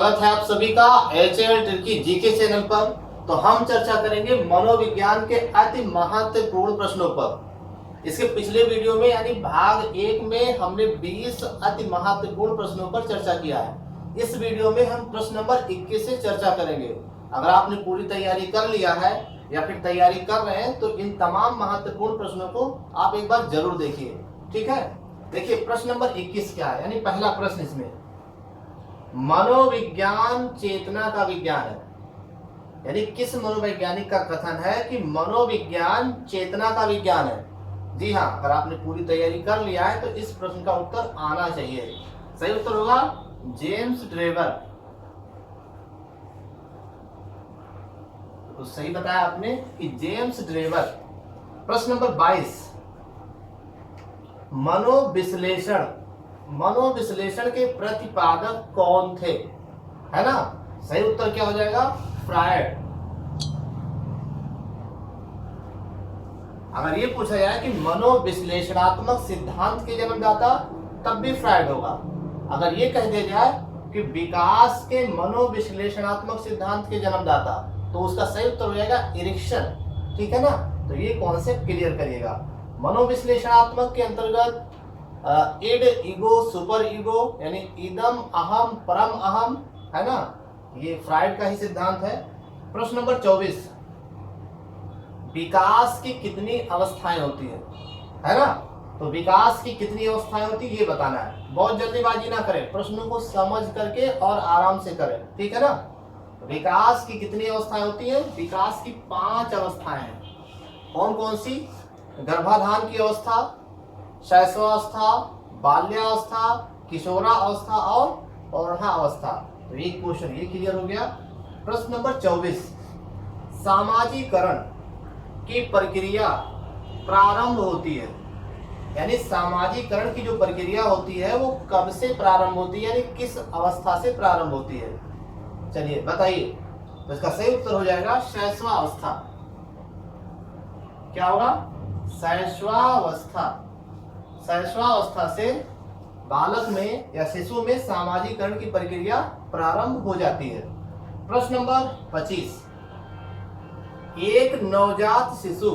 स्वागत है आप सभी का HL ट्रिकी जीके चैनल पर। तो हम चर्चा करेंगे मनोविज्ञान के अति महत्वपूर्ण प्रश्नों पर। इसके पिछले वीडियो में यानी भाग 1 में हमने 20 अति महत्वपूर्ण प्रश्नों पर चर्चा किया है। इस वीडियो में हम प्रश्न नंबर 21 से चर्चा करेंगे। अगर आपने पूरी तैयारी कर लिया है या फिर तैयारी कर रहे हैं तो इन तमाम महत्वपूर्ण प्रश्नों को आप एक बार जरूर देखिए। ठीक है, देखिए प्रश्न नंबर 21 क्या है, यानी पहला प्रश्न इसमें मनोविज्ञान चेतना का विज्ञान है। यानी किस मनोवैज्ञानिक का कथन है कि मनोविज्ञान चेतना का विज्ञान है। जी हाँ, अगर आपने पूरी तैयारी कर लिया है तो इस प्रश्न का उत्तर आना चाहिए। सही उत्तर होगा जेम्स ड्रेवर। तो सही बताया आपने कि जेम्स ड्रेवर। प्रश्न नंबर 22 मनोविश्लेषण के प्रतिपादक कौन थे, है ना। सही उत्तर क्या हो जाएगा, फ्रायड। अगर ये पूछा जाए कि मनोविश्लेषणात्मक सिद्धांत के जन्मदाता, तब भी फ्रायड होगा। अगर ये कह दिया जाए कि विकास के मनोविश्लेषणात्मक सिद्धांत के जन्मदाता, तो उसका सही उत्तर हो जाएगा एरिक्सन। ठीक है ना। तो ये कॉन्सेप्ट क्लियर करिएगा। मनोविश्लेषणात्मक के अंतर्गत इड, ईगो, सुपर ईगो, यानी इदम, अहम, परम अहम, है ना, ये फ्रायड का ही सिद्धांत है। प्रश्न नंबर 24 विकास की कितनी अवस्थाएं होती है ना। तो विकास की कितनी अवस्थाएं होती है ये बताना है। बहुत जल्दीबाजी ना करें, प्रश्नों को समझ करके और आराम से करें। ठीक है ना। विकास की कितनी अवस्थाएं होती है, विकास की 5 अवस्थाएं हैं। कौन कौन सी, गर्भाधान की अवस्था, शैशवावस्था, बाल्यावस्था, किशोरावस्था और पौगंडावस्था। तो एक क्वेश्चन ये क्लियर हो गया। प्रश्न नंबर 24 सामाजिकरण की प्रक्रिया प्रारंभ होती है, यानी सामाजिकरण की जो प्रक्रिया होती है वो कब से प्रारंभ होती है, यानी किस अवस्था से प्रारंभ होती है। चलिए बताइए। तो इसका सही उत्तर हो जाएगा शैशवावस्था। क्या होगा, शैशवावस्था। शैशवावस्था से बालक में या शिशु में सामाजिकरण की प्रक्रिया प्रारंभ हो जाती है। प्रश्न नंबर 25 एक नवजात शिशु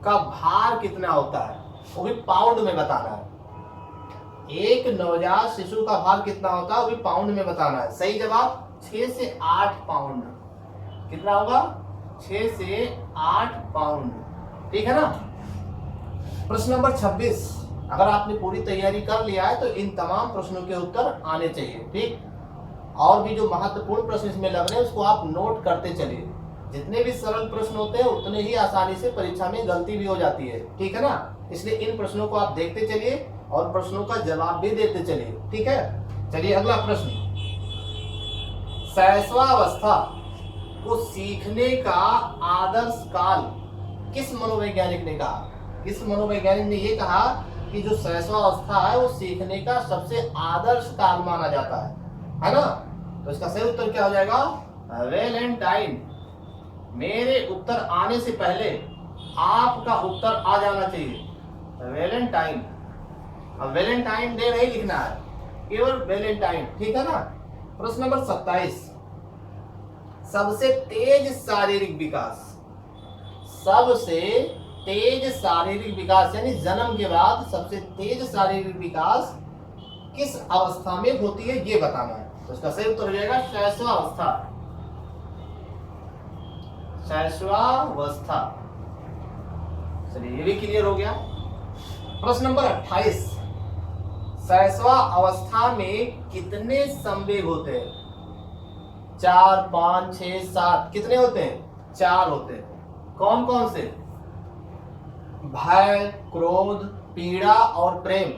का भार कितना होता है, वो भी पाउंड में बताना है। एक नवजात शिशु का भार कितना होता है वो भी पाउंड में बताना है। सही जवाब 6 से 8 पाउंड। कितना होगा, 6 से 8 पाउंड। ठीक है ना। प्रश्न नंबर 26 अगर आपने पूरी तैयारी कर लिया है तो इन तमाम प्रश्नों के उत्तर आने चाहिए। ठीक, और भी जो महत्वपूर्ण प्रश्न इसमें लग रहे हैं उसको आप नोट करते चलिए। जितने भी सरल प्रश्न होते हैं उतने ही आसानी से परीक्षा में गलती भी हो जाती है। ठीक है ना। इसलिए इन प्रश्नों को आप देखते चलिए और प्रश्नों का जवाब भी देते चलिए। ठीक है। चलिए अगला प्रश्न, शैशवावस्था को सीखने का आदर्श काल किस मनोवैज्ञानिक ने कहा। किस मनोवैज्ञानिक ने यह कहा कि जो शैशवावस्था है वो सीखने का सबसे आदर्श काल माना जाता है ना। तो इसका सही उत्तर क्या हो जाएगा, वैलेंटाइन। मेरे उत्तर आने से पहले आपका उत्तर आ जाना चाहिए, वैलेंटाइन। अब वैलेंटाइन डे नहीं लिखना है, केवल वैलेंटाइन। ठीक है ना। प्रश्न नंबर 27 सबसे तेज शारीरिक विकास, सबसे तेज शारीरिक विकास यानी जन्म के बाद सबसे तेज शारीरिक विकास किस अवस्था में होती है ये बताना है। तो इसका सही उत्तर हो जाएगा शैशवावस्था। शैशवावस्था। चलिए ये भी क्लियर हो गया। प्रश्न नंबर 28 शैशवा अवस्था में कितने संवेग होते हैं, 4, 5, 6, 7, कितने होते हैं, 4 होते हैं। कौन कौन से, भय, क्रोध, पीड़ा और प्रेम,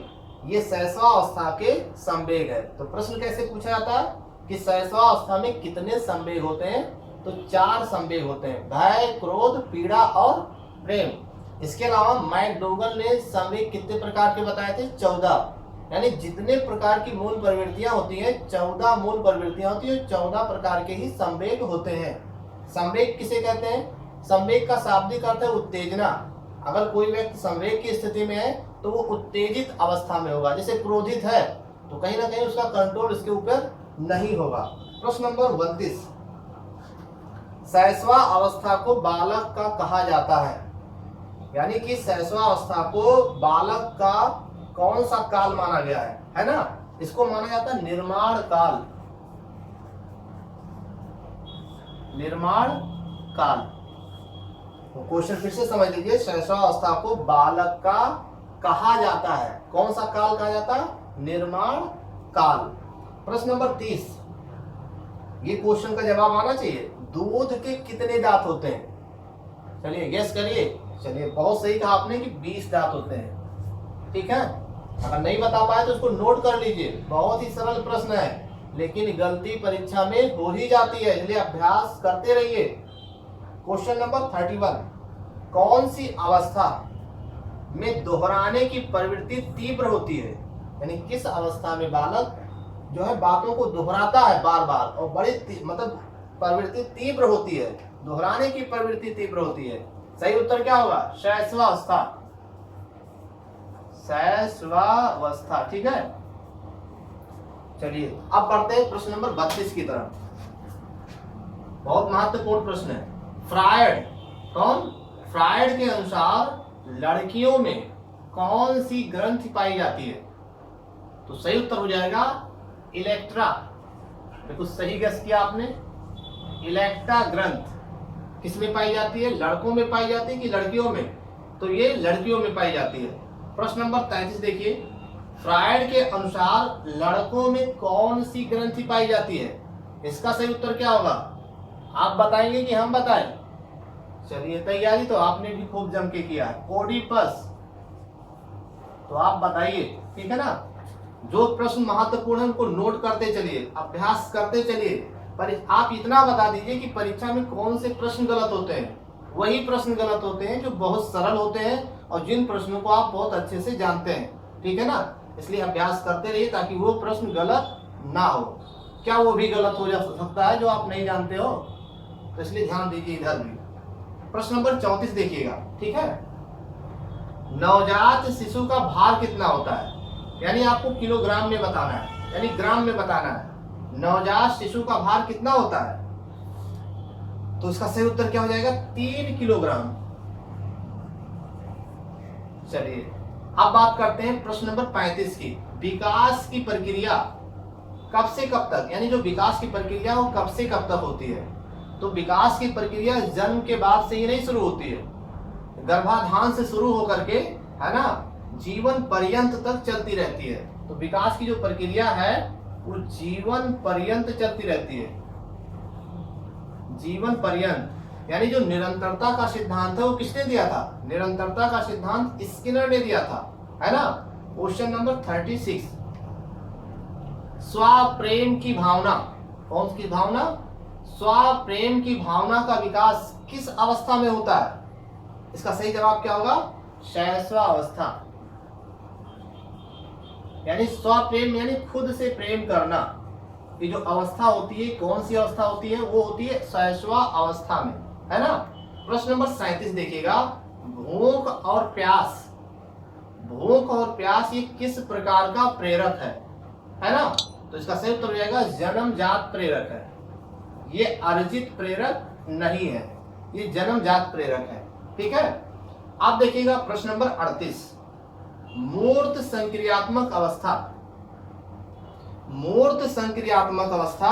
ये शैशवावस्था के संवेग है। तो प्रश्न कैसे पूछा जाता है कि शैशवावस्था में कितने संवेग होते हैं, तो 4 संवेग होते हैं, भय, क्रोध, पीड़ा और प्रेम। इसके अलावा मैकडोगल ने संवेग कितने प्रकार के बताए थे, 14। यानी जितने प्रकार की मूल प्रवृत्तियां होती हैं 14 मूल प्रवृत्तियां होती हैं, 14 प्रकार के ही संवेग होते हैं। संवेग किसे कहते हैं, संवेग का शाब्दिक अर्थ है उत्तेजना। अगर कोई व्यक्ति संवेग की स्थिति में है तो वो उत्तेजित अवस्था में होगा। जैसे क्रोधित है तो कहीं ना कहीं उसका कंट्रोल इसके ऊपर नहीं होगा। प्रश्न नंबर 32, शैशवा अवस्था को बालक का कहा जाता है, यानी कि शैशवा अवस्था को बालक का कौन सा काल माना गया है ना? इसको माना जाता है निर्माण काल। निर्माण काल। तो क्वेश्चन फिर से समझ लीजिए, शैशवा अवस्था को बालक का कहा जाता है, कौन सा काल कहा जाता है? निर्माण काल। प्रश्न नंबर 30, ये क्वेश्चन का जवाब आना चाहिए, दूध के कितने दांत होते हैं? चलिए गेस करिए। चलिए, बहुत सही कहा आपने कि 20 दांत होते हैं। ठीक है, अगर नहीं बता पाए तो उसको नोट कर लीजिए, बहुत ही सरल प्रश्न है, लेकिन गलती परीक्षा में हो ही जाती है, इसलिए अभ्यास करते रहिए। क्वेश्चन नंबर 31, कौन सी अवस्था में दोहराने की प्रवृत्ति तीव्र होती है? यानी किस अवस्था में बालक जो है बातों को दोहराता है बार बार और बड़ी मतलब प्रवृत्ति तीव्र होती है, दोहराने की प्रवृत्ति तीव्र होती है? सही उत्तर क्या होगा? शैशवावस्था। शैशवावस्था। ठीक है, चलिए अब बढ़ते हैं प्रश्न नंबर 32 की तरफ। बहुत महत्वपूर्ण प्रश्न है। फ्रायड, कौन? फ्रायड के अनुसार लड़कियों में कौन सी ग्रंथि पाई जाती है? तो सही उत्तर हो जाएगा इलेक्ट्रा। बिल्कुल सही गेस किया आपने, इलेक्ट्रा ग्रंथ। किसमें पाई जाती है? लड़कों में पाई जाती है कि लड़कियों में? तो ये लड़कियों में पाई जाती है। प्रश्न नंबर 33 देखिए, फ्रायड के अनुसार लड़कों में कौन सी ग्रंथि पाई जाती है? इसका सही उत्तर क्या होगा? आप बताएंगे कि हम बताएं? चलिए, तैयारी तो आपने भी खूब जम के किया है, ओडिपस। तो आप बताइए, ठीक है ना? जो प्रश्न महत्वपूर्ण है उनको नोट करते चलिए, अभ्यास करते चलिए, पर आप इतना बता दीजिए कि परीक्षा में कौन से प्रश्न गलत होते हैं। वही प्रश्न गलत होते हैं जो बहुत सरल होते हैं और जिन प्रश्नों को आप बहुत अच्छे से जानते हैं। ठीक है ना? इसलिए अभ्यास करते रहिए ताकि वो प्रश्न गलत ना हो। क्या वो भी गलत हो जा सकता है जो आप नहीं जानते हो? तो इसलिए ध्यान दीजिए इधर भी। प्रश्न नंबर 34 देखिएगा, ठीक है। नवजात शिशु का भार कितना होता है? यानी आपको किलोग्राम में बताना है, यानी ग्राम में बताना है। नवजात शिशु का भार कितना होता है? तो इसका सही उत्तर क्या हो जाएगा? 3 किलोग्राम। चलिए अब बात करते हैं प्रश्न नंबर 35 की। विकास की प्रक्रिया कब से कब तक, यानी जो विकास की प्रक्रिया वो कब से कब तक होती है? तो विकास की प्रक्रिया जन्म के बाद से ही नहीं शुरू होती है, गर्भाधान से शुरू होकर के, है ना, जीवन पर्यंत तक चलती रहती है। तो विकास की जो प्रक्रिया है वो जीवन पर्यंत चलती रहती है, जीवन पर्यंत। यानी जो निरंतरता का सिद्धांत है वो किसने दिया था? निरंतरता का सिद्धांत स्किनर ने दिया था, है ना। क्वेश्चन नंबर 36, स्वप्रेम की भावना, कौन सी भावना? स्वप्रेम की भावना का विकास किस अवस्था में होता है? इसका सही जवाब क्या होगा? शैशवावस्था। यानी स्वप्रेम यानी खुद से प्रेम करना, ये जो अवस्था होती है, कौन सी अवस्था होती है? वो होती है शैशवा अवस्था में, है ना। प्रश्न नंबर 37 देखिएगा, भूख और प्यास। भूख और प्यास ये किस प्रकार का प्रेरक है ना। तो इसका सही उत्तर हो जाएगा जन्मजात प्रेरक है, ये अर्जित प्रेरक नहीं है, ये जन्मजात प्रेरक है। ठीक है। अब देखिएगा प्रश्न नंबर 38, मूर्त संक्रियात्मक अवस्था। मूर्त संक्रियात्मक अवस्था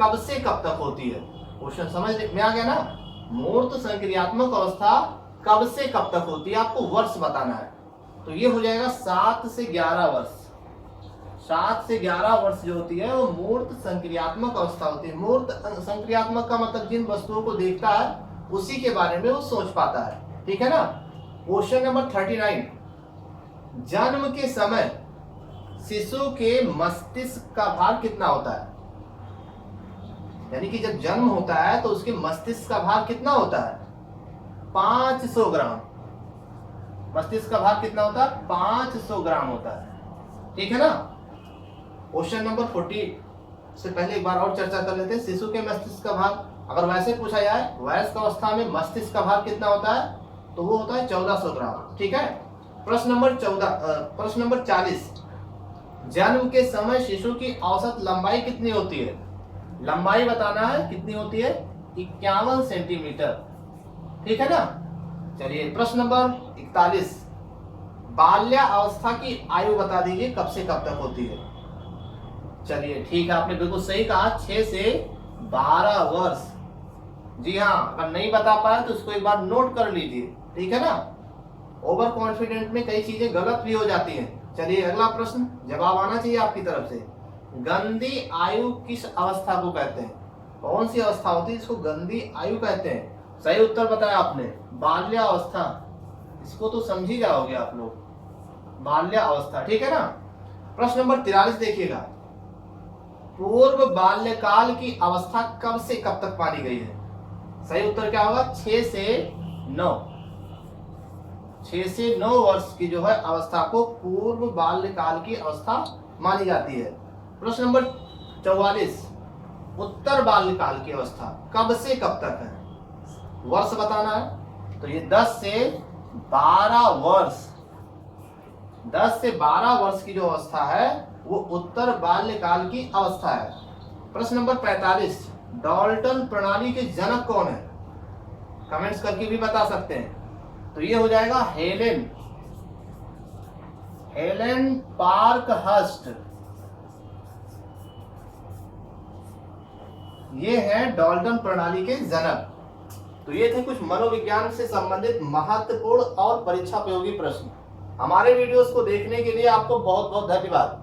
कब से कब तक होती है? क्वेश्चन समझ में आ गया ना। मूर्त संक्रियात्मक अवस्था कब से कब तक होती है, आपको वर्ष बताना है। तो ये हो जाएगा 7 से 11 वर्ष। 7 से 11 वर्ष जो होती है वो मूर्त संक्रियात्मक अवस्था होती है। मूर्त संक्रियात्मक का मतलब जिन वस्तुओं को देखता है उसी के बारे में वो सोच पाता है। ठीक है ना। क्वेश्चन नंबर 39, जन्म के समय शिशु के मस्तिष्क का भार कितना होता है? यानी कि जब जन्म होता है तो उसके मस्तिष्क का भार कितना होता है? 500 ग्राम। मस्तिष्क का भार कितना होता है? 500 ग्राम होता है। ठीक है ना। क्वेश्चन नंबर 40 से पहले एक बार और चर्चा कर लेते हैं। शिशु के मस्तिष्क का भार अगर वैसे पूछा जाए, वयस्क अवस्था में मस्तिष्क का भार कितना होता है? तो वो होता है 1400 ग्राम। ठीक है। प्रश्न नंबर 40, जन्म के समय शिशु की औसत लंबाई कितनी होती है? लंबाई बताना है कितनी होती है, 51 सेंटीमीटर। ठीक है ना। चलिए प्रश्न नंबर 41, बाल्यावस्था की आयु बता दीजिए कब से कब तक होती है। चलिए ठीक है, आपने बिल्कुल सही कहा, 6 से 12 वर्ष। जी हाँ, अगर नहीं बता पाए तो उसको एक बार नोट कर लीजिए। ठीक है ना। ओवर कॉन्फिडेंट में कई चीजें गलत भी हो जाती हैं। चलिए अगला प्रश्न, जवाब आना चाहिए आपकी तरफ से। गंदी आयु किस अवस्था को कहते हैं? कौन सी अवस्था होती है जिसको गंदी आयु कहते हैं? सही उत्तर बताया आपने, बाल्यावस्था। इसको तो समझ ही जाओगे आप लोग, बाल्यावस्था। ठीक है ना। प्रश्न नंबर 43 देखिएगा, पूर्व बाल्यकाल की अवस्था कब से कब तक मानी गई है? सही उत्तर क्या होगा, 6 से 9। 6 से 9 वर्ष की जो है अवस्था को पूर्व बाल्यकाल की अवस्था मानी जाती है। प्रश्न नंबर 44, उत्तर बाल्यकाल की अवस्था कब से कब तक है? वर्ष बताना है, तो ये 10 से 12 वर्ष। 10 से 12 वर्ष की जो अवस्था है वो उत्तर बाल्यकाल की अवस्था है। प्रश्न नंबर 45, डाल्टन प्रणाली के जनक कौन है? कमेंट्स करके भी बता सकते हैं। तो ये हो जाएगा हेलेन पार्कहर्स्ट। ये है डाल्टन प्रणाली के जनक। तो ये थे कुछ मनोविज्ञान से संबंधित महत्वपूर्ण और परीक्षा उपयोगी प्रश्न। हमारे वीडियोस को देखने के लिए आपको बहुत बहुत धन्यवाद।